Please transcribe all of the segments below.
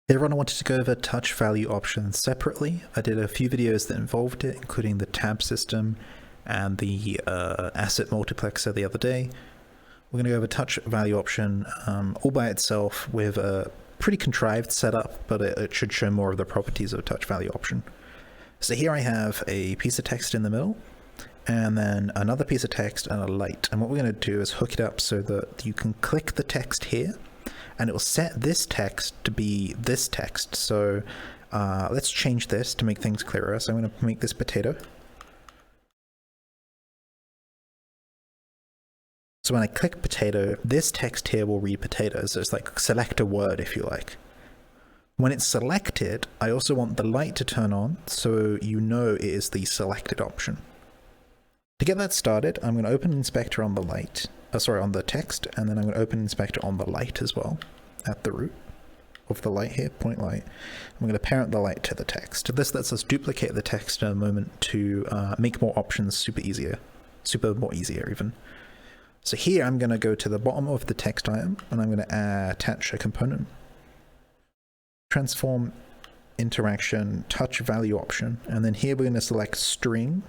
Hey everyone, I wanted to go over touch value options separately. I did a few videos that involved it, including the tab system and the asset multiplexer the other day. We're going to go over touch value option all by itself with a pretty contrived setup, but it should show more of the properties of touch value option. So here I have a piece of text in the middle, and then another piece of text and a light. And what we're going to do is hook it up so that you can click the text here, and it will set this text to be this text. So let's change this to make things clearer. So I'm going to make this potato. So when I click potato, this text here will read potato. So it's like select a word if you like. When it's selected, I also want the light to turn on so you know it is the selected option. To get that started, I'm going to open inspector on the light. On the text, and then I'm going to open inspector on the light as well, at the root of the light here, point light. I'm going to parent the light to the text. This lets us duplicate the text in a moment to make more options super more easier even. So here I'm going to go to the bottom of the text item, and I'm going to attach a component. Transform interaction, touch value option, and then here we're going to select string.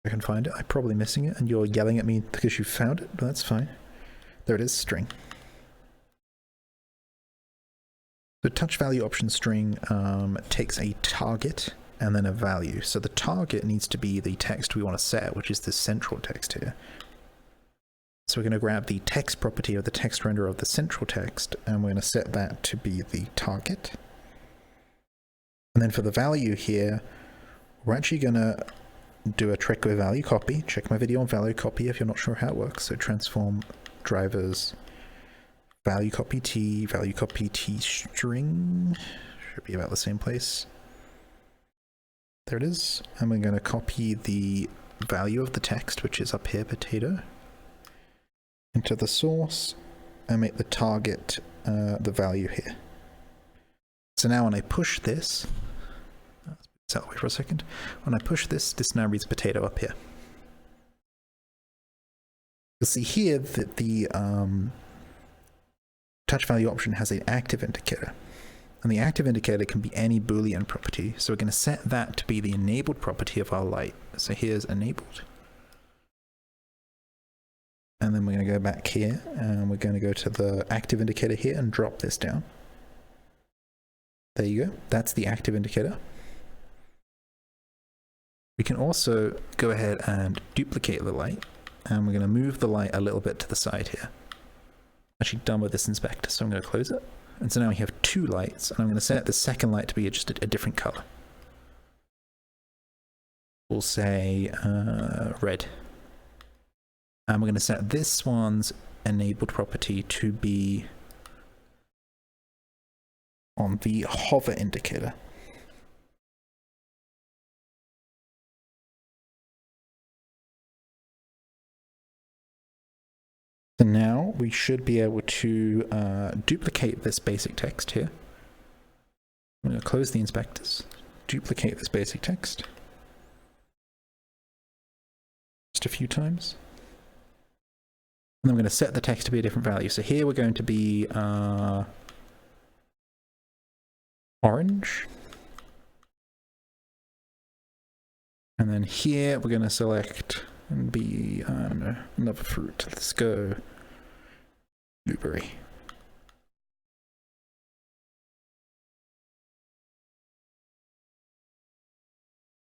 I can find it. I'm probably missing it, and you're yelling at me because you found it, but that's fine. There it is, string. The touch value option string takes a target and then a value. So the target needs to be the text we want to set, which is the central text here. So we're going to grab the text property of the text renderer of the central text, and we're going to set that to be the target. And then for the value here, we're actually going to do a trick with value copy. Check my video on value copy if you're not sure how it works. So transform drivers, value copy t string, should be about the same place. There it is. And we're going to copy the value of the text, which is up here, potato, into the source, and make the target the value here. So now when I push this, that way for a second. When I push this, this now reads potato up here. You'll see here that the touch value option has an active indicator. And the active indicator can be any Boolean property. So we're going to set that to be the enabled property of our light. So here's enabled. And then we're going to go back here, and we're going to go to the active indicator here and drop this down. There you go. That's the active indicator. We can also go ahead and duplicate the light, and we're going to move the light a little bit to the side here. Actually done with this inspector, so I'm going to close it. And so now we have two lights, and I'm going to set the second light to be just a different color. We'll say red. And we're going to set this one's enabled property to be on the hover indicator. So now we should be able to duplicate this basic text here. I'm going to close the inspectors, duplicate this basic text just a few times. And then I'm going to set the text to be a different value. So here we're going to be orange. And then here we're going to select and be, I don't know, another fruit. Let's go blueberry.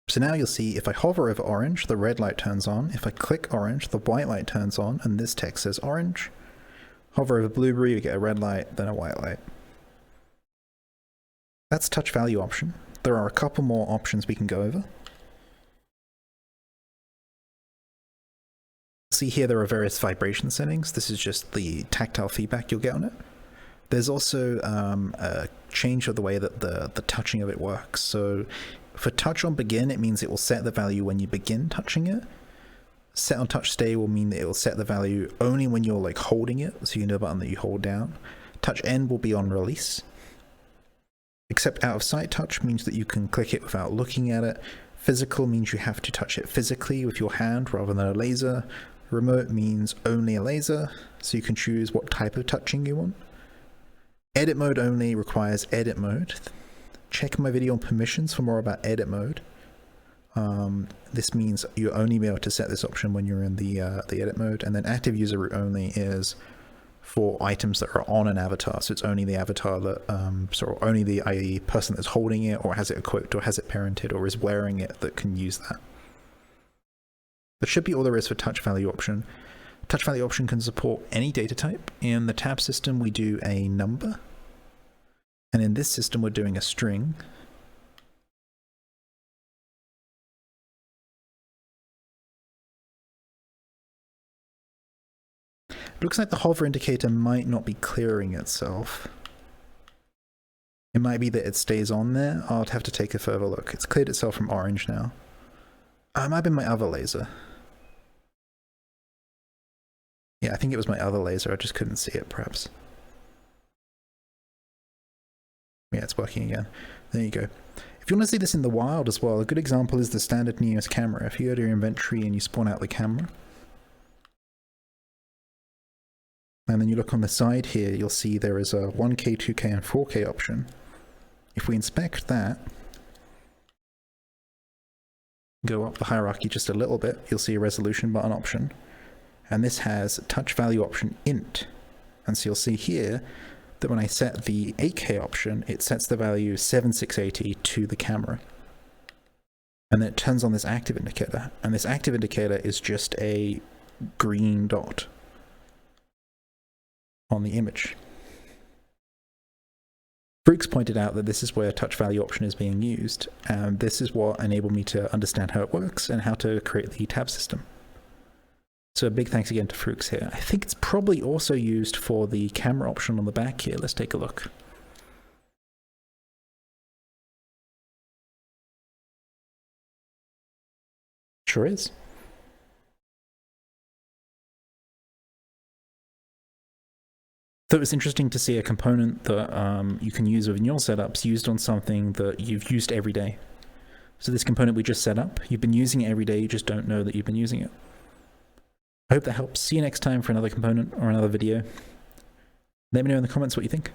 So now you'll see if I hover over orange, the red light turns on. If I click orange, the white light turns on, and this text says orange. Hover over blueberry, we get a red light, then a white light. That's touch value option. There are a couple more options we can go over. See here there are various vibration settings. This is just the tactile feedback you'll get on it. There's also a change of the way that the touching of it works. So for touch on begin, it means it will set the value when you begin touching it. Set on touch stay will mean that it will set the value only when you're like holding it, so you can do a button that you hold down. Touch end will be on release. Except out of sight touch means that you can click it without looking at it. Physical means you have to touch it physically with your hand rather than a laser. Remote means only a laser, so you can choose what type of touching you want. Edit mode only requires edit mode. Check my video on permissions for more about edit mode. This means you only be able to set this option when you're in the edit mode. And then active user root only is for items that are on an avatar. So it's only the avatar that, only the person that's holding it or has it equipped or has it parented or is wearing it that can use that. That should be all there is for touch value option. Touch value option can support any data type. In the tab system, we do a number. And in this system, we're doing a string. It looks like the hover indicator might not be clearing itself. It might be that it stays on there. I'll have to take a further look. It's cleared itself from orange now. It might have been my other laser. Yeah, I think it was my other laser. I just couldn't see it, perhaps. Yeah, it's working again. There you go. If you want to see this in the wild as well, a good example is the standard Neos camera. If you go to your inventory and you spawn out the camera, and then you look on the side here, you'll see there is a 1K, 2K, and 4K option. If we inspect that, go up the hierarchy just a little bit, you'll see a resolution button option. And this has touch value option int. And so you'll see here that when I set the 8K option, it sets the value 7680 to the camera. And then it turns on this active indicator. And this active indicator is just a green dot on the image. Brooks pointed out that this is where touch value option is being used, and this is what enabled me to understand how it works and how to create the tab system. So a big thanks again to Frooks here. I think it's probably also used for the camera option on the back here. Let's take a look. Sure is. So it was interesting to see a component that you can use within your setups used on something that you've used every day. So this component we just set up, you've been using it every day, you just don't know that you've been using it. I hope that helps. See you next time for another component or another video. Let me know in the comments what you think.